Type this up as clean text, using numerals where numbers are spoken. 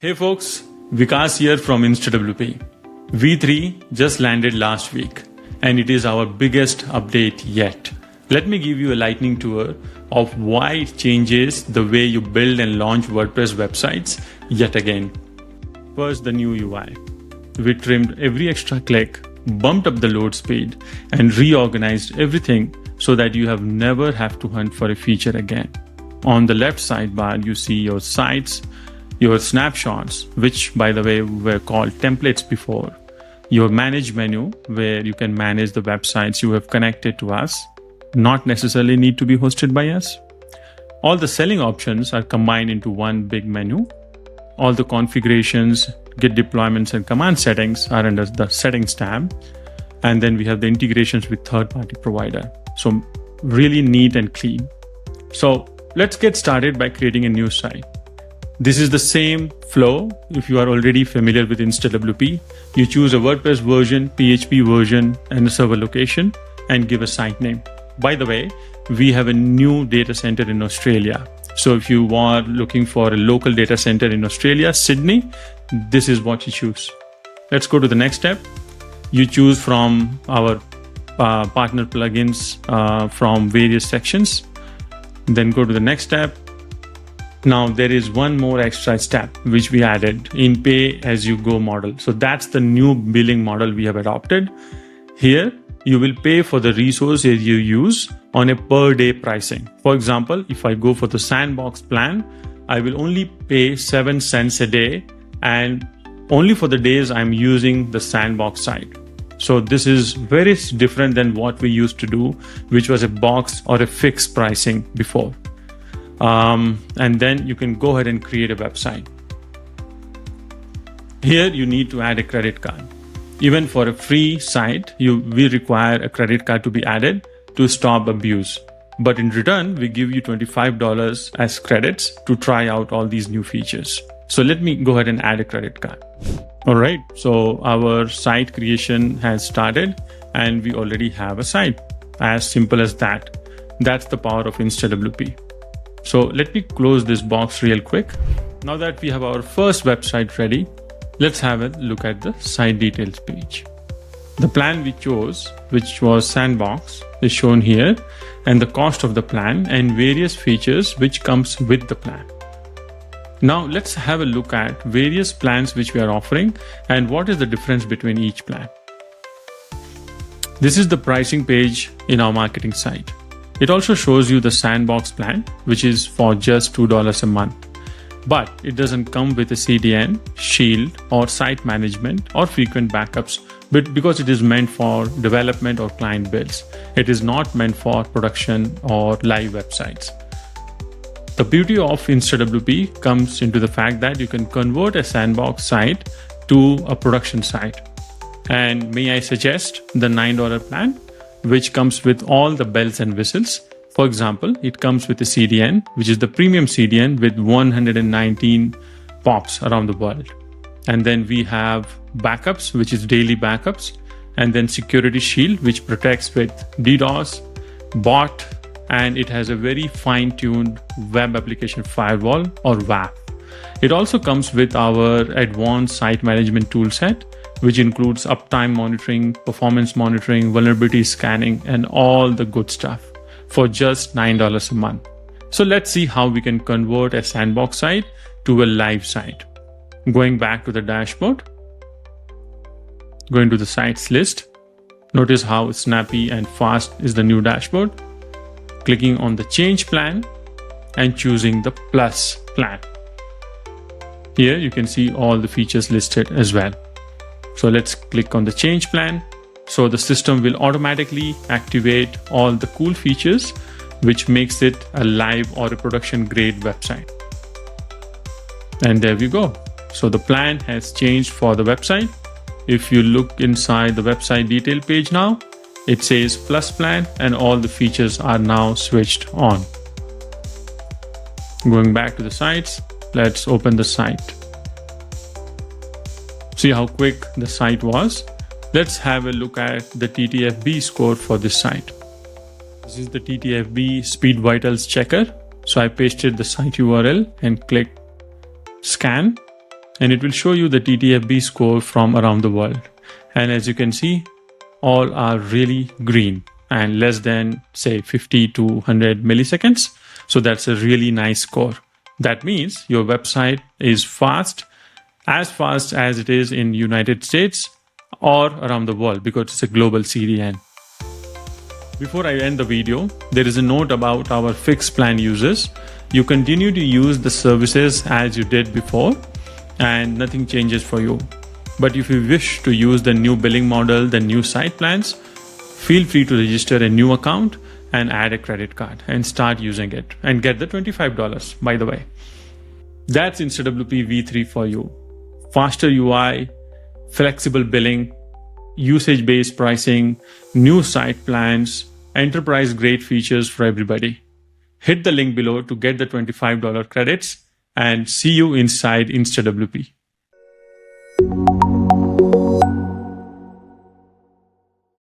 Hey folks, Vikas here from InstaWP V3 just landed last week and it is our biggest update yet. Let me give you a lightning tour of why it changes the way you build and launch WordPress websites yet again. First, the new UI. We trimmed every extra click, bumped up the load speed, and reorganized everything so that you have never have to hunt for a feature again. On the left sidebar, you see your sites, your snapshots, which by the way were called templates before, your manage menu, where you can manage the websites you have connected to us, not necessarily need to be hosted by us. All the selling options are combined into one big menu. All the configurations, Git deployments and command settings are under the settings tab. And then we have the integrations with third-party provider. So really neat and clean. So let's get started by creating a new site. This is the same flow. If you are already familiar with InstaWP, you choose a WordPress version, PHP version, and a server location, and give a site name. By the way, we have a new data center in Australia. So if you are looking for a local data center in Australia, Sydney, this is what you choose. Let's go to the next step. You choose from our partner plugins from various sections. Then go to the next step. Now there is one more extra step which we added in pay-as-you-go model. So that's the new billing model we have adopted. Here you will pay for the resources you use on a per day pricing. For example, if I go for the Sandbox plan, I will only pay 7 cents a day and only for the days I'm using the Sandbox site. So this is very different than what we used to do, which was a box or a fixed pricing before. And then you can go ahead and create a website. Here you need to add a credit card. Even for a free site, we require a credit card to be added to stop abuse. But in return, we give you $25 as credits to try out all these new features. So let me go ahead and add a credit card. All right, so our site creation has started and we already have a site. As simple as that. That's the power of InstaWP. So let me close this box real quick. Now that we have our first website ready, let's have a look at the site details page. The plan we chose, which was Sandbox, is shown here, and the cost of the plan and various features which comes with the plan. Now let's have a look at various plans which we are offering and what is the difference between each plan. This is the pricing page in our marketing site. It also shows you the Sandbox plan, which is for just $2 a month. But it doesn't come with a CDN, shield, or site management or frequent backups, but because it is meant for development or client builds. It is not meant for production or live websites. The beauty of InstaWP comes into the fact that you can convert a Sandbox site to a production site. And may I suggest the $9 plan, which comes with all the bells and whistles. For example, it comes with a CDN, which is the premium CDN with 119 POPs around the world. And then we have backups, which is daily backups, and then security shield, which protects with DDoS, bot, and it has a very fine-tuned web application firewall or WAF. It also comes with our advanced site management toolset, which includes uptime monitoring, performance monitoring, vulnerability scanning, and all the good stuff for just $9 a month. So let's see how we can convert a Sandbox site to a live site. Going back to the dashboard, going to the sites list, notice how snappy and fast is the new dashboard. Clicking on the change plan and choosing the plus plan. Here you can see all the features listed as well. So let's click on the change plan. So the system will automatically activate all the cool features, which makes it a live or a production grade website. And there we go. So the plan has changed for the website. If you look inside the website detail page now, it says plus plan and all the features are now switched on. Going back to the sites, let's open the site. See how quick the site was. Let's have a look at the TTFB score for this site. This is the TTFB Speed Vitals checker. So I pasted the site URL and clicked scan. and it will show you the TTFB score from around the world. And as you can see, all are really green and less than say 50 to 100 milliseconds. So that's a really nice score. That means your website is fast as it is in United States or around the world, because it's a global CDN. Before I end the video, there is a note about our fixed plan users. You continue to use the services as you did before and nothing changes for you. But if you wish to use the new billing model, the new site plans, feel free to register a new account and add a credit card and start using it and get the $25, by the way. That's InstaWP V3 for you. Faster UI, flexible billing, usage-based pricing, new site plans, enterprise-grade features for everybody. Hit the link below to get the $25 credits and see you inside InstaWP.